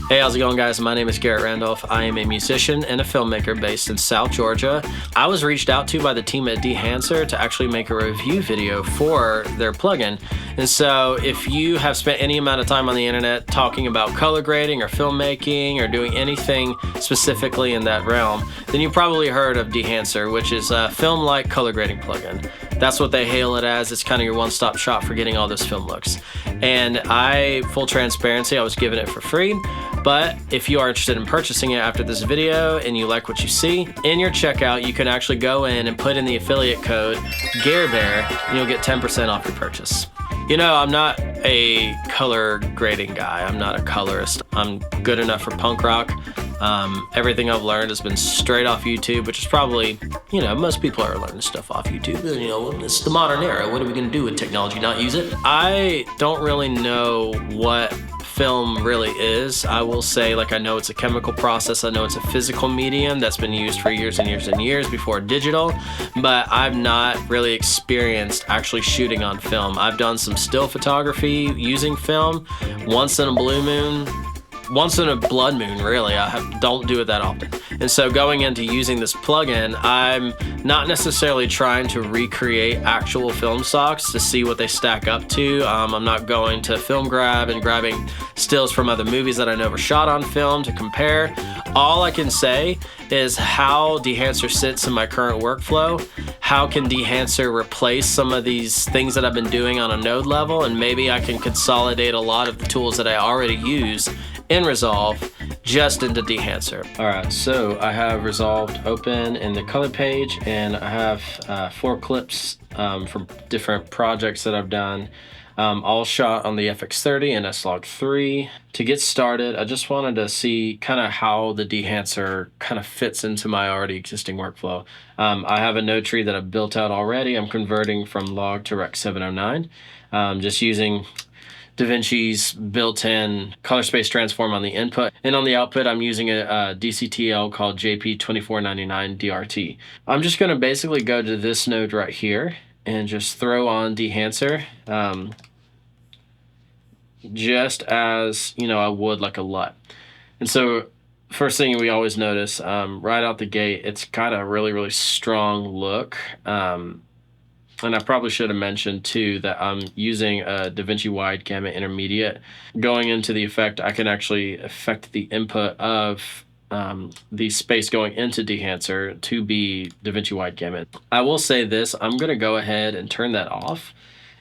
Hey, how's it going, guys? My name is Garrett Randolph. I am a musician and a filmmaker based in South Georgia. I was reached out to by the team at Dehancer to actually make a review video for their plugin. And so if you have spent any amount of time on the internet talking about color grading or filmmaking or doing anything specifically in that realm, then you probably heard of Dehancer, which is a film-like color grading plugin. That's what they hail it as. It's kind of your one-stop shop for getting all those film looks. And full transparency, I was given it for free. But if you are interested in purchasing it after this video and you like what you see, in your checkout, you can actually go in and put in the affiliate code GAREBEAR and you'll get 10% off your purchase. You know, I'm not a color grading guy. I'm not a colorist. I'm good enough for punk rock. Everything I've learned has been straight off YouTube, which is probably, you know, most people are learning stuff off YouTube. You know, it's the modern era. What are we gonna do with technology? Not use it? I don't really know what film really is. I will say, like, I know it's a chemical process. I know it's a physical medium that's been used for years and years and years before digital, but I've not really experienced actually shooting on film. I've done some still photography using film once in a blue moon, once in a blood moon, really. Don't do it that often. And so going into using this plugin, I'm not necessarily trying to recreate actual film stocks to see what they stack up to. I'm not going to film grab and grabbing stills from other movies that I know were shot on film to compare. All I can say is how Dehancer sits in my current workflow. How can Dehancer replace some of these things that I've been doing on a node level, and maybe I can consolidate a lot of the tools that I already use in Resolve just into Dehancer. All right, so I have Resolve open in the color page, and I have 4 clips from different projects that I've done, all shot on the FX30 and S-Log3. To get started, I just wanted to see kind of how the Dehancer kind of fits into my already existing workflow. I have a node tree that I've built out already. I'm converting from log to Rec 709, just using DaVinci's built-in color space transform on the input, and on the output I'm using a DCTL called JP2499 DRT. I'm just going to basically go to this node right here and just throw on Dehancer, just as, you know, I would like a LUT. And so first thing we always notice, right out the gate, it's got a really strong look. And I probably should have mentioned too that I'm using a DaVinci Wide Gamut Intermediate. Going into the effect, I can actually affect the input of the space going into Dehancer to be DaVinci Wide Gamut. I will say this, I'm gonna go ahead and turn that off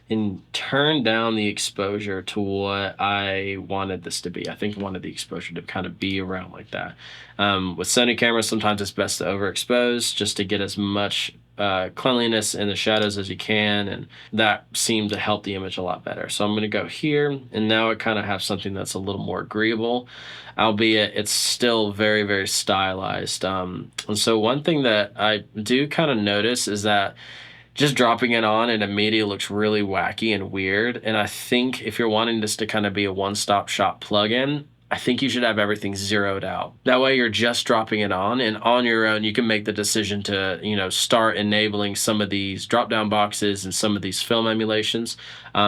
and turn down the exposure to what I wanted this to be. I think I wanted the exposure to kind of be around like that. With Sony cameras, sometimes it's best to overexpose just to get as much cleanliness in the shadows as you can, and that seemed to help the image a lot better. So I'm going to go here, and now I kind of have something that's a little more agreeable, albeit it's still very stylized. And so one thing that I do kind of notice is that just dropping it on, it immediately looks really wacky and weird. And I think if you're wanting this to kind of be a one-stop shop plugin, I think you should have everything zeroed out. That way you're just dropping it on, and on your own you can make the decision to, you know, start enabling some of these drop-down boxes and some of these film emulations.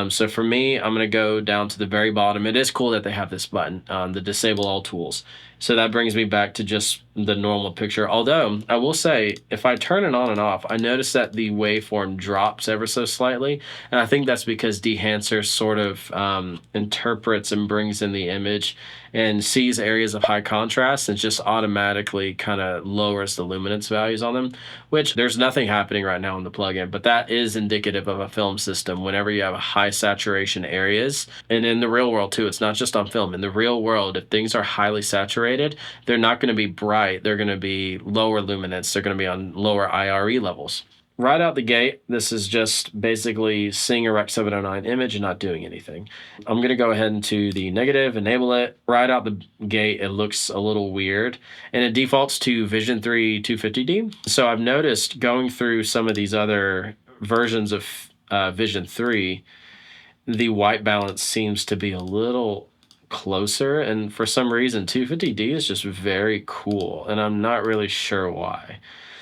So for me, I'm gonna go down to the very bottom. It is cool that they have this button, the disable all tools. So that brings me back to just the normal picture. Although I will say, if I turn it on and off, I notice that the waveform drops ever so slightly. And I think that's because Dehancer sort of interprets and brings in the image and sees areas of high contrast and just automatically kind of lowers the luminance values on them, which there's nothing happening right now in the plugin, but that is indicative of a film system whenever you have high saturation areas. And in the real world too, it's not just on film. In the real world, if things are highly saturated, they're not going to be bright. They're going to be lower luminance. They're going to be on lower IRE levels. Right out the gate, this is just basically seeing a Rec 709 image and not doing anything. I'm going to go ahead into the negative, enable it. Right out the gate, it looks a little weird, and it defaults to Vision 3 250D. So I've noticed going through some of these other versions of Vision 3, the white balance seems to be a little closer, and for some reason 250D is just very cool, and I'm not really sure why.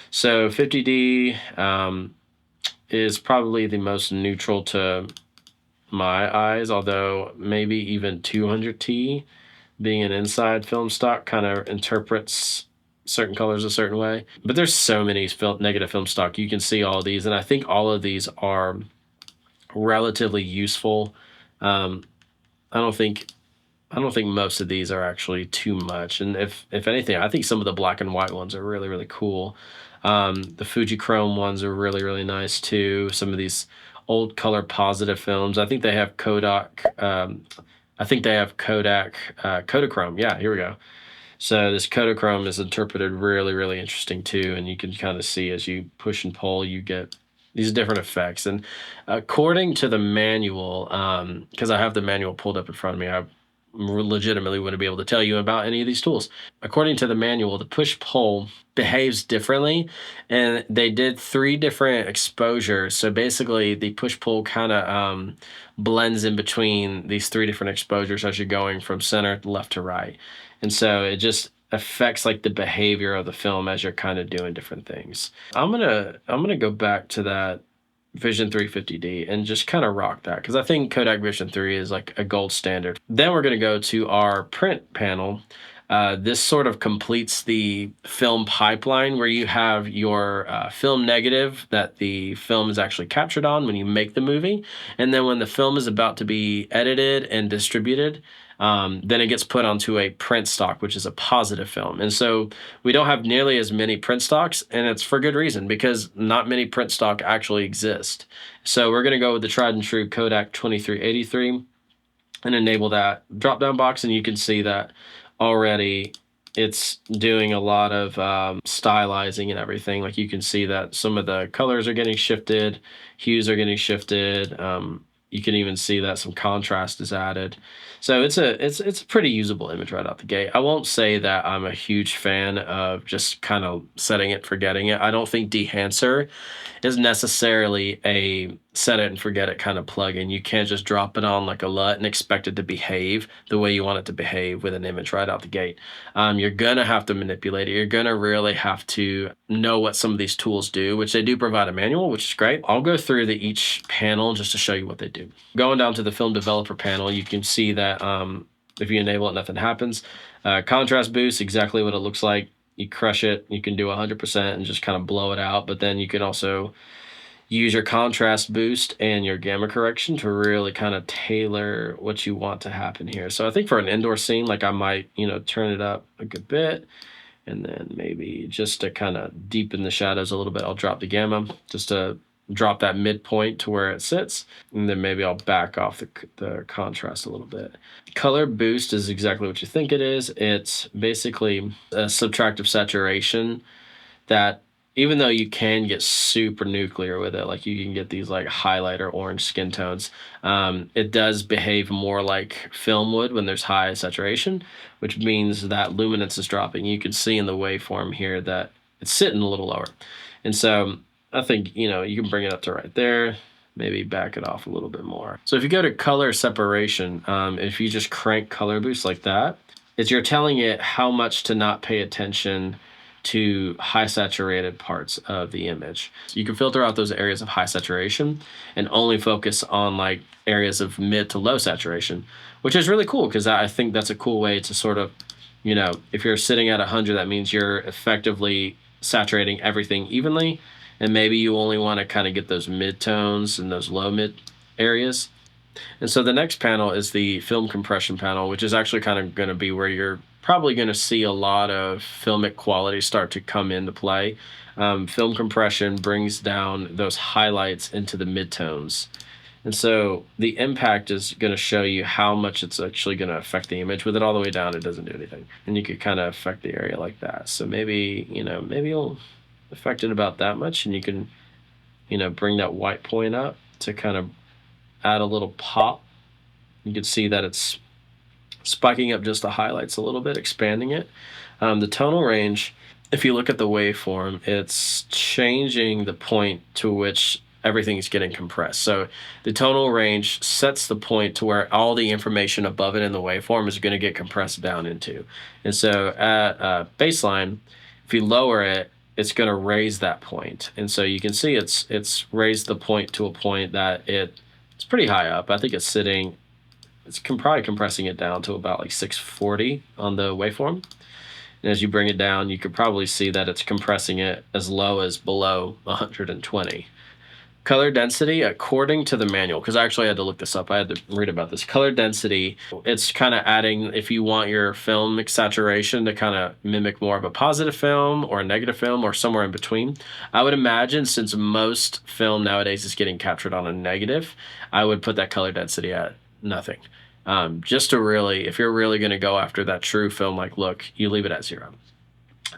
So 50D is probably the most neutral to my eyes, although maybe even 200T being an inside film stock kind of interprets certain colors a certain way. But there's so many negative film stock. You can see all of these, and I think all of these are relatively useful. Um, I don't think most of these are actually too much. And if anything, I think some of the black and white ones are really, really cool. The Fujichrome ones are really, really nice too. Some of these old color positive films. I think they have Kodak. I think they have Kodak Kodachrome. Yeah, here we go. So this Kodachrome is interpreted really, really interesting too. And you can kind of see as you push and pull, you get these different effects. And according to the manual, because I have the manual pulled up in front of me, I legitimately wouldn't be able to tell you about any of these tools. According to the manual, the push-pull behaves differently, and they did 3 different exposures. So basically, the push-pull kind of blends in between these 3 different exposures as you're going from center left to right. And so it just affects like the behavior of the film as you're kind of doing different things. I'm gonna go back to that Vision 350D and just kind of rock that, because I think Kodak Vision 3 is like a gold standard. Then we're gonna go to our print panel. This sort of completes the film pipeline where you have your film negative that the film is actually captured on when you make the movie. And then when the film is about to be edited and distributed, then it gets put onto a print stock, which is a positive film. And so we don't have nearly as many print stocks, and it's for good reason, because not many print stock actually exist. So we're going to go with the tried and true Kodak 2383 and enable that drop down box, and you can see that already it's doing a lot of stylizing and everything. Like you can see that some of the colors are getting shifted, hues are getting shifted. You can even see that some contrast is added. So it's a pretty usable image right out the gate. I won't say that I'm a huge fan of just kind of setting it, forgetting it. I don't think Dehancer is necessarily a set it and forget it kind of plugin. You can't just drop it on like a LUT and expect it to behave the way you want it to behave with an image right out the gate. You're gonna have to manipulate it. You're gonna really have to know what some of these tools do, which they do provide a manual, which is great. I'll go through each panel just to show you what they do. Going down to the film developer panel, you can see that if you enable it, nothing happens. Contrast boost, exactly what it looks like. You crush it, you can do 100% and just kind of blow it out, but then you can also use your contrast boost and your gamma correction to really kind of tailor what you want to happen here. So I think for an indoor scene, like I might, turn it up a good bit, and then maybe just to kind of deepen the shadows a little bit, I'll drop the gamma just to drop that midpoint to where it sits, and then maybe I'll back off the contrast a little bit. Color boost is exactly what you think it is. It's basically a subtractive saturation that, even though you can get super nuclear with it, like you can get these like highlighter orange skin tones, it does behave more like film would when there's high saturation, which means that luminance is dropping. You can see in the waveform here that it's sitting a little lower. And so I think, you can bring it up to right there, maybe back it off a little bit more. So if you go to color separation, if you just crank color boost like that, you're telling it how much to not pay attention to high saturated parts of the image. You can filter out those areas of high saturation and only focus on like areas of mid to low saturation, which is really cool, because I think that's a cool way to sort of, if you're sitting at 100, that means you're effectively saturating everything evenly. And maybe you only want to kind of get those mid-tones and those low-mid areas. And so the next panel is the film compression panel, which is actually kind of going to be where you're probably going to see a lot of filmic quality start to come into play. Film compression brings down those highlights into the mid-tones. And so the impact is going to show you how much it's actually going to affect the image. With it all the way down, it doesn't do anything. And you could kind of affect the area like that. So maybe you'll affect it about that much, and you can bring that white point up to kind of add a little pop. You can see that it's spiking up just the highlights a little bit, expanding it. The tonal range, if you look at the waveform, it's changing the point to which everything is getting compressed. So the tonal range sets the point to where all the information above it in the waveform is going to get compressed down into. And so at baseline, if you lower it, it's going to raise that point. And so you can see it's raised the point to a point that it's pretty high up. I think it's sitting it's probably compressing it down to about like 640 on the waveform. And as you bring it down, you could probably see that it's compressing it as low as below 120. Color density, according to the manual, because I actually had to look this up. I had to read about this. Color density, it's kind of adding, if you want your film saturation to kind of mimic more of a positive film or a negative film or somewhere in between. I would imagine, since most film nowadays is getting captured on a negative, I would put that color density at nothing. Just to really, if you're really going to go after that true film-like look, you leave it at 0.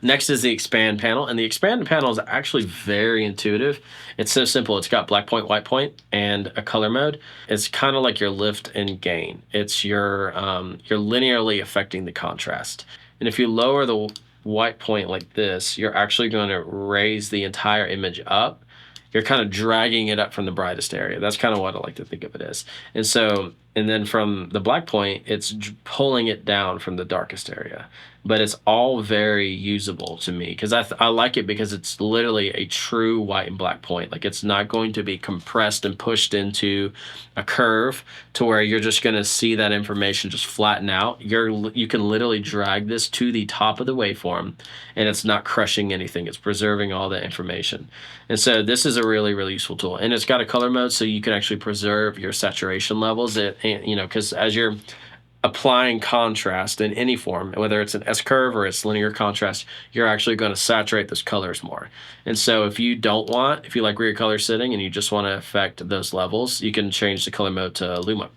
Next is the expand panel, and the expand panel is actually very intuitive. It's so simple. It's got black point, white point, and a color mode. It's kind of like your lift and gain. It's you're linearly affecting the contrast. And if you lower the white point like this, you're actually going to raise the entire image up. You're kind of dragging it up from the brightest area. That's kind of what I like to think of it as. And so, and then from the black point, it's pulling it down from the darkest area. But it's all very usable to me because I like it because it's literally a true white and black point. Like, it's not going to be compressed and pushed into a curve to where you're just going to see that information just flatten out. You can literally drag this to the top of the waveform, and it's not crushing anything. It's preserving all the information. And so this is a really, really useful tool. And it's got a color mode, so you can actually preserve your saturation levels. Because as you're applying contrast in any form, whether it's an S-curve or it's linear contrast, you're actually going to saturate those colors more. And so if you like where your color's sitting and you just want to affect those levels, you can change the color mode to Luma.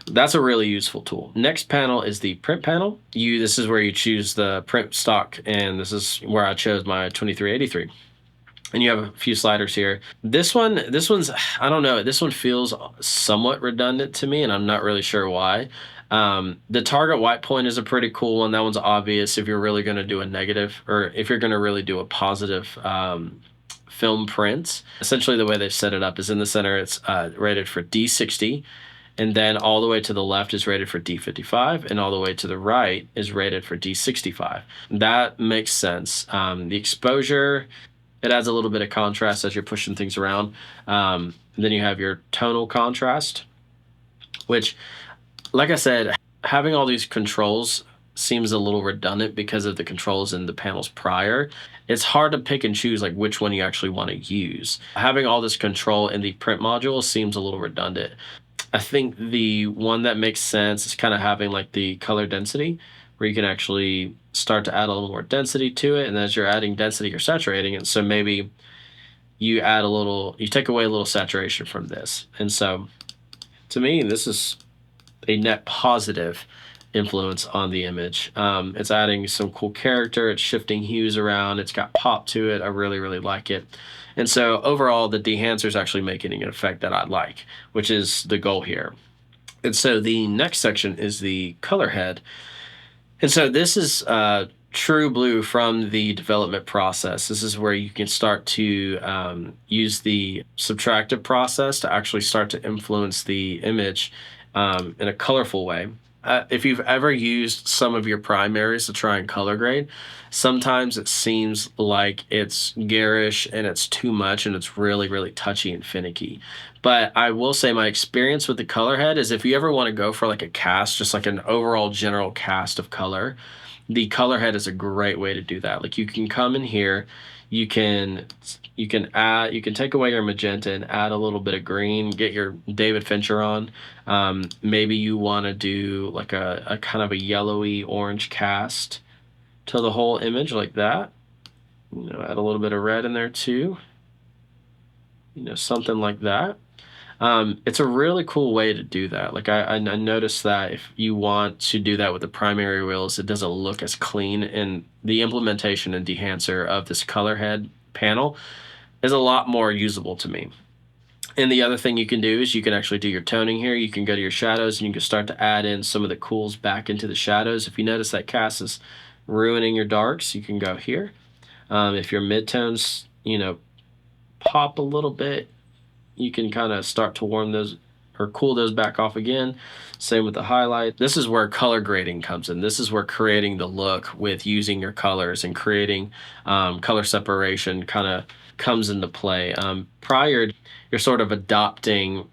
That's a really useful tool. Next panel is the print panel. This is where you choose the print stock, and this is where I chose my 2383. And you have a few sliders here. This one's, I don't know, this one feels somewhat redundant to me, and I'm not really sure why. The target white point is a pretty cool one. That one's obvious if you're really going to do a negative, or if you're going to really do a positive film print. Essentially, the way they've set it up is in the center, it's rated for D60, and then all the way to the left is rated for D55, and all the way to the right is rated for D65. That makes sense. The exposure, it adds a little bit of contrast as you're pushing things around. Then you have your tonal contrast, which, like I said, having all these controls seems a little redundant because of the controls in the panels prior. It's hard to pick and choose like which one you actually want to use. Having all this control in the print module seems a little redundant. I think the one that makes sense is kind of having like the color density, where you can actually start to add a little more density to it. And as you're adding density, you're saturating it. So maybe you take away a little saturation from this. And so to me, this is a net positive influence on the image. It's adding some cool character. It's shifting hues around. It's got pop to it. I really, really like it. And so overall, the Dehancer is actually making an effect that I like, which is the goal here. And so the next section is the color head. And so this is true blue from the development process. This is where you can start to use the subtractive process to actually start to influence the image in a colorful way. If you've ever used some of your primaries to try and color grade, sometimes it seems like it's garish and it's too much and it's really, really touchy and finicky. But I will say my experience with the color head is if you ever want to go for like a cast, just like an overall general cast of color, the color head is a great way to do that. Like, you can come in here, you can take away your magenta and add a little bit of green, get your David Fincher on. Maybe you want to do like a kind of a yellowy orange cast to the whole image like that. Add a little bit of red in there too. Something like that. It's a really cool way to do that. Like, I noticed that if you want to do that with the primary wheels, it doesn't look as clean, and the implementation in Dehancer of this color head panel is a lot more usable to me. And the other thing you can do is you can actually do your toning here. You can go to your shadows and you can start to add in some of the cools back into the shadows. If you notice that cast is ruining your darks, you can go here. If your midtones, pop a little bit, you can kind of start to warm those or cool those back off again. Same with the highlight. This is where color grading comes in. This is where creating the look with using your colors and creating color separation kind of comes into play. Prior, you're sort of adopting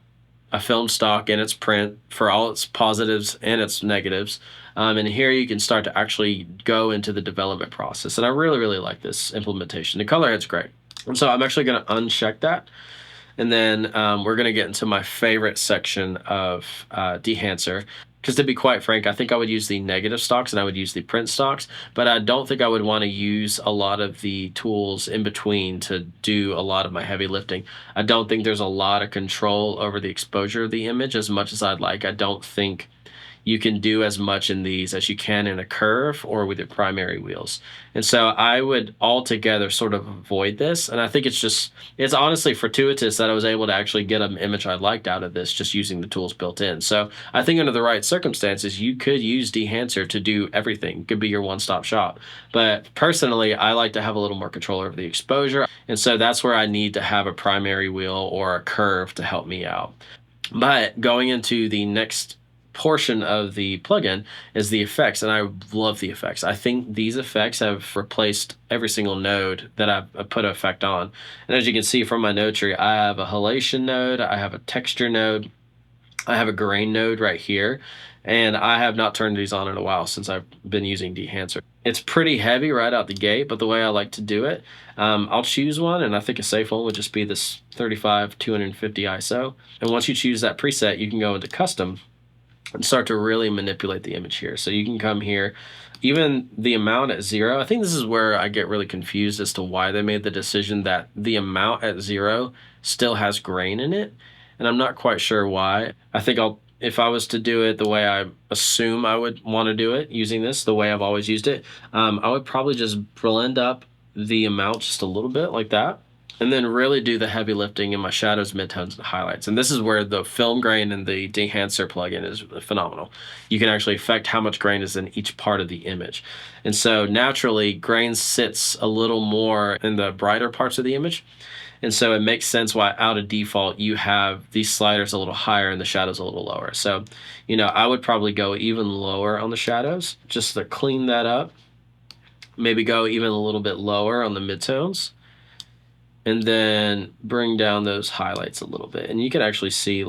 a film stock in its print for all its positives and its negatives. And here you can start to actually go into the development process. And I really, really like this implementation. The color head's great. And so I'm actually going to uncheck that. And then we're going to get into my favorite section of Dehancer. Because to be quite frank, I think I would use the negative stocks and I would use the print stocks, but I don't think I would want to use a lot of the tools in between to do a lot of my heavy lifting. I don't think there's a lot of control over the exposure of the image as much as I'd like. I don't think you can do as much in these as you can in a curve or with your primary wheels. And so I would altogether sort of avoid this. And I think it's honestly fortuitous that I was able to actually get an image I liked out of this just using the tools built in. So I think under the right circumstances, you could use Dehancer to do everything. It could be your one-stop shop. But personally, I like to have a little more control over the exposure. And so that's where I need to have a primary wheel or a curve to help me out. But going into the next portion of the plugin is the effects, and I love the effects. I think these effects have replaced every single node that I've put an effect on. And as you can see from my node tree, I have a halation node, I have a texture node, I have a grain node right here, and I have not turned these on in a while since I've been using Dehancer. It's pretty heavy right out the gate, but the way I like to do it, I'll choose one, and I think a safe one would just be this 35-250 ISO. And once you choose that preset, you can go into custom and start to really manipulate the image here. So you can come here, even the amount at 0. I think this is where I get really confused as to why they made the decision that the amount at 0 still has grain in it. And I'm not quite sure why. I think if I was to do it the way I assume I would want to do it using this, the way I've always used it, I would probably just blend up the amount just a little bit like that, and then really do the heavy lifting in my shadows, midtones, and highlights. And this is where the film grain and the Dehancer plugin is phenomenal. You can actually affect how much grain is in each part of the image. And so naturally, grain sits a little more in the brighter parts of the image. And so it makes sense why out of default, you have these sliders a little higher and the shadows a little lower. So, I would probably go even lower on the shadows just to clean that up. Maybe go even a little bit lower on the midtones, and then bring down those highlights a little bit. And you can actually see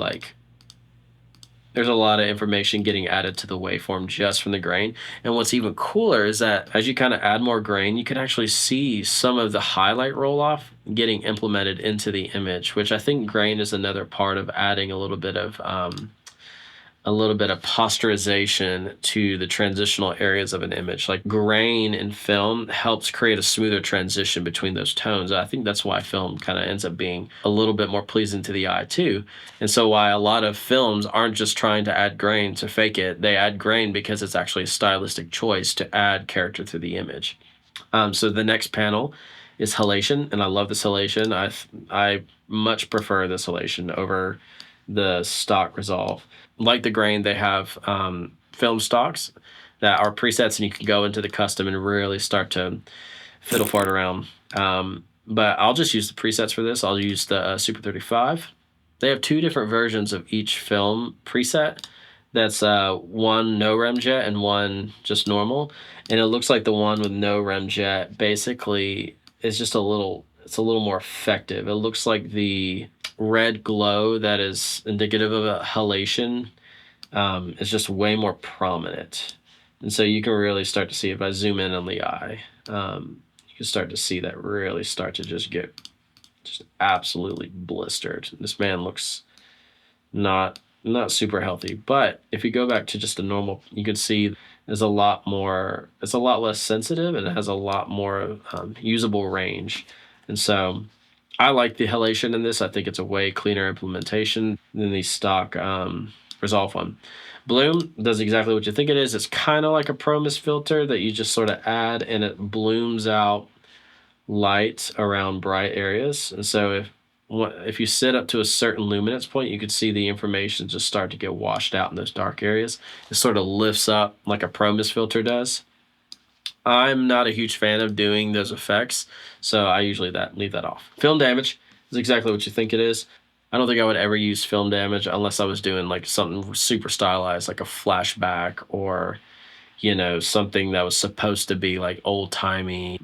there's a lot of information getting added to the waveform just from the grain. And what's even cooler is that as you kind of add more grain, you can actually see some of the highlight roll off getting implemented into the image, which I think grain is another part of adding a little bit of posterization to the transitional areas of an image. Like grain in film helps create a smoother transition between those tones. I think that's why film kind of ends up being a little bit more pleasing to the eye too. And so why a lot of films aren't just trying to add grain to fake it. They add grain because it's actually a stylistic choice to add character to the image. So the next panel is halation, and I love this halation. I much prefer this halation over the stock resolve. Like the grain, they have film stocks that are presets, and you can go into the custom and really start to fiddle fart around. But I'll just use the presets for this. I'll use the Super 35. They have two different versions of each film preset. That's one no remjet and one just normal. And it looks like the one with no remjet basically is just it's a little more effective. It looks like the red glow that is indicative of a halation is just way more prominent. And so you can really start to see, if I zoom in on the eye, you can start to see that really start to just get absolutely blistered. This man looks not super healthy. But if you go back to just a normal, you can see it's a lot less sensitive, and it has a lot more usable range. And so I like the halation in this. I think it's a way cleaner implementation than the stock resolve one. Bloom does exactly what you think it is. It's kind of like a Promise filter that you just sort of add, and it blooms out light around bright areas. And so if you sit up to a certain luminance point, you could see the information just start to get washed out in those dark areas. It sort of lifts up like a Promise filter does. I'm not a huge fan of doing those effects, so I usually leave that off. Film damage is exactly what you think it is. I don't think I would ever use film damage unless I was doing like something super stylized, like a flashback, or something that was supposed to be like old-timey,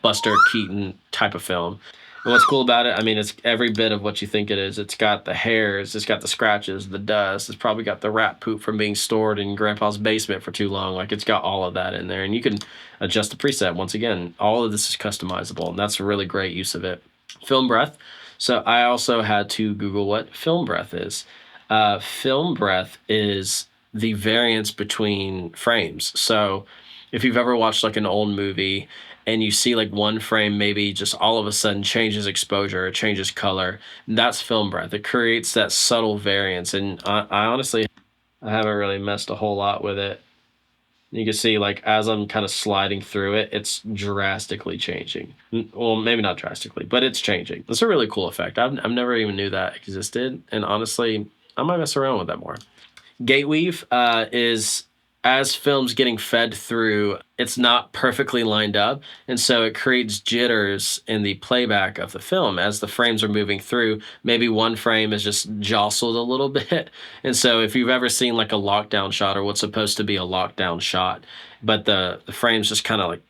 Buster Keaton type of film. And what's cool about it, I mean, it's every bit of what you think it is. It's got the hairs, it's got the scratches, the dust. It's probably got the rat poop from being stored in grandpa's basement for too long. Like, it's got all of that in there. And you can adjust the preset. Once again, all of this is customizable, and that's a really great use of it. Film breath. So I also had to Google what film breath is. Film breath is the variance between frames. So if you've ever watched like an old movie and you see like one frame maybe just all of a sudden changes exposure, it changes color, that's film breath. It creates that subtle variance. And I honestly, I haven't really messed a whole lot with it. You can see like as I'm kind of sliding through it, it's drastically changing. Well, maybe not drastically, but it's changing. It's a really cool effect. I've never even knew that existed. And honestly, I might mess around with that more. Gate weave is as film's getting fed through, it's not perfectly lined up. And so it creates jitters in the playback of the film as the frames are moving through. Maybe one frame is just jostled a little bit. And so if you've ever seen like a lockdown shot or what's supposed to be a lockdown shot, but the frame's just kind of like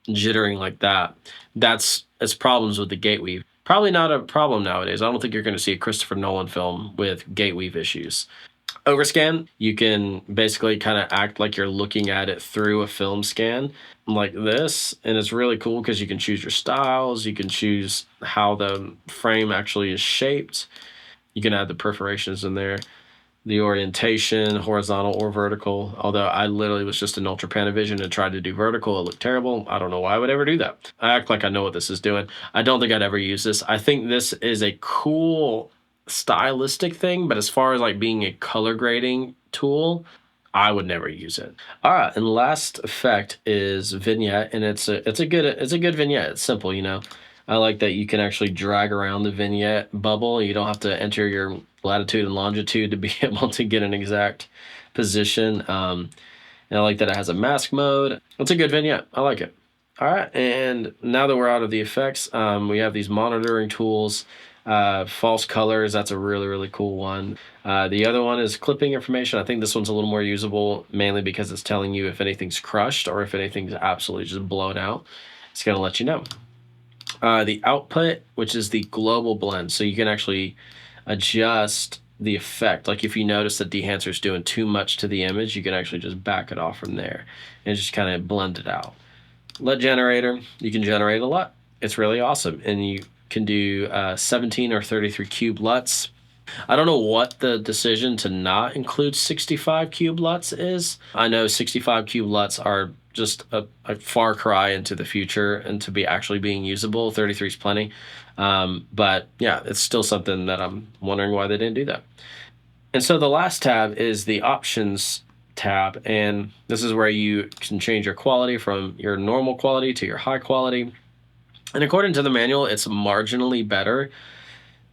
jittering like that, it's problems with the gate weave. Probably not a problem nowadays. I don't think you're going to see a Christopher Nolan film with gate weave issues. Overscan, you can basically kind of act like you're looking at it through a film scan like this. And it's really cool because you can choose your styles. You can choose how the frame actually is shaped. You can add the perforations in there, the orientation, horizontal or vertical. Although I literally was just in Ultra Panavision and tried to do vertical. It looked terrible. I don't know why I would ever do that. I act like I know what this is doing. I don't think I'd ever use this. I think this is a cool stylistic thing, but as far as like being a color grading tool, I would never use it. All right, and last effect is vignette, and it's a good vignette. It's simple, you know. I like that you can actually drag around the vignette bubble. You don't have to enter your latitude and longitude to be able to get an exact position. And I like that it has a mask mode. It's a good vignette. I like it. All right, and now that we're out of the effects, we have these monitoring tools. False colors, that's a really cool one. The other one is clipping information. I think this one's a little more usable, mainly because it's telling you if anything's crushed or if anything's absolutely just blown out. It's going to let you know. The output, which is the global blend, so you can actually adjust the effect. Like if you notice that Dehancer's doing too much to the image, you can actually just back it off from there and just kind of blend it out. LUT generator, you can generate a LUT. It's really awesome, and you can do 17 or 33 cube LUTs. I don't know what the decision to not include 65 cube LUTs is. I know 65 cube LUTs are just a far cry into the future and to be actually being usable. 33 is plenty. But yeah, it's still something that I'm wondering why they didn't do that. And so the last tab is the options tab, and this is where you can change your quality from your normal quality to your high quality. And according to the manual, it's marginally better,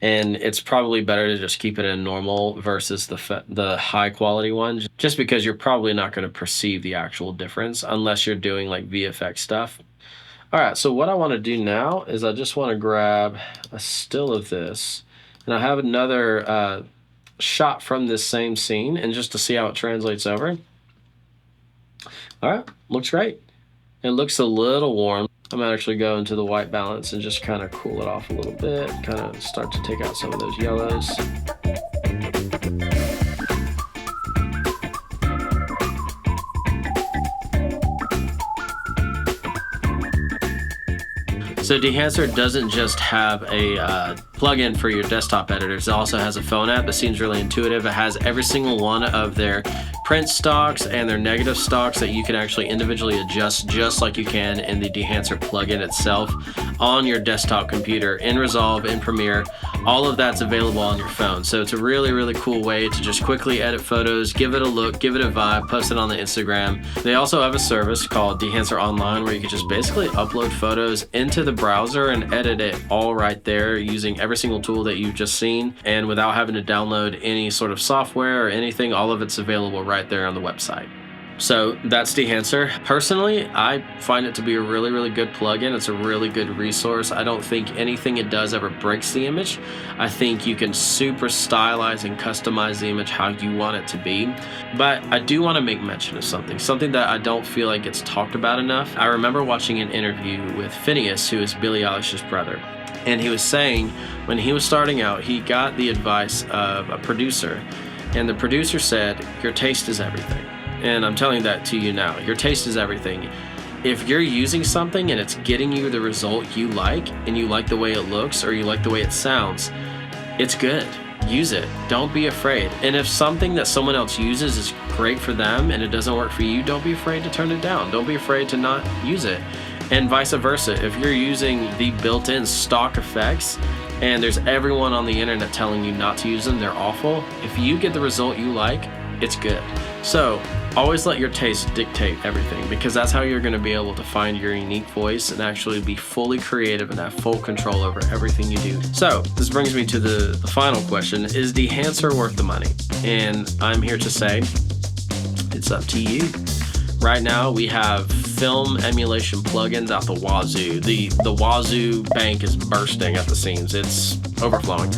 and it's probably better to just keep it in normal versus the high quality one, just because you're probably not going to perceive the actual difference unless you're doing like VFX stuff. All right, so what I want to do now is I just want to grab a still of this, and I have another shot from this same scene, and just to see how it translates over. All right, looks great. It looks a little warm. I'm gonna actually go into the white balance and just kind of cool it off a little bit, kind of start to take out some of those yellows. So Dehancer doesn't just have a plugin for your desktop editors. It also has a phone app that seems really intuitive. It has every single one of their print stocks and their negative stocks that you can actually individually adjust just like you can in the Dehancer plugin itself on your desktop computer, in Resolve, in Premiere. All of that's available on your phone. So it's a really cool way to just quickly edit photos, give it a look, give it a vibe, post it on the Instagram. They also have a service called Dehancer Online where you can just basically upload photos into the browser and edit it all right there using every single tool that you've just seen, and without having to download any sort of software or anything. All of it's available right there on the website. So that's Dehancer. Personally, I find it to be a really good plugin. It's a really good resource. I don't think anything it does ever breaks the image. I think you can super stylize and customize the image how you want it to be. But I do want to make mention of something that I don't feel like gets talked about enough. I remember watching an interview with Phineas, who is Billie Eilish's brother. And he was saying when he was starting out, he got the advice of a producer, and the producer said, your taste is everything. And I'm telling that to you now, your taste is everything. If you're using something and it's getting you the result you like, and you like the way it looks or you like the way it sounds, it's good. Use it. Don't be afraid. And if something that someone else uses is great for them and it doesn't work for you, don't be afraid to turn it down. Don't be afraid to not use it. And vice versa. If you're using the built-in stock effects and there's everyone on the internet telling you not to use them, they're awful. If you get the result you like, it's good. So always let your taste dictate everything, because that's how you're going to be able to find your unique voice and actually be fully creative and have full control over everything you do. So this brings me to the final question. Is Dehancer worth the money? And I'm here to say it's up to you. Right now we have film emulation plugins out the wazoo. The wazoo bank is bursting at the seams. It's overflowing.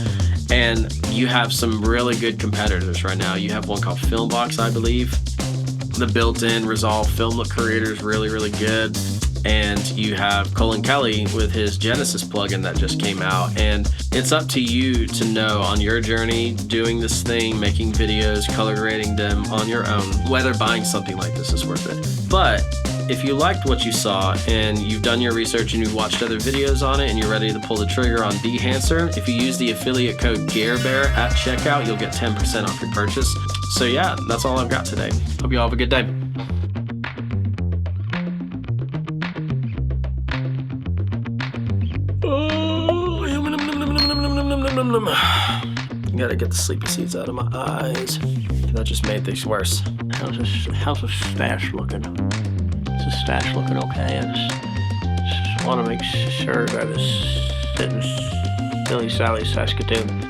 And you have some really good competitors right now. You have one called Filmbox, I believe. The built-in Resolve Film Look Creator is really, really good. And you have Colin Kelly with his Genesis plugin that just came out. And it's up to you to know on your journey, doing this thing, making videos, color grading them on your own, whether buying something like this is worth it. But if you liked what you saw and you've done your research and you've watched other videos on it and you're ready to pull the trigger on Dehancer, if you use the affiliate code GearBear at checkout, you'll get 10% off your purchase. So yeah, that's all I've got today. Hope you all have a good day. Gotta get the sleepy seeds out of my eyes. That just made things worse. How's the stash looking? Is the stash looking okay? I just want to make sure that it's sitting silly Sally Saskatoon.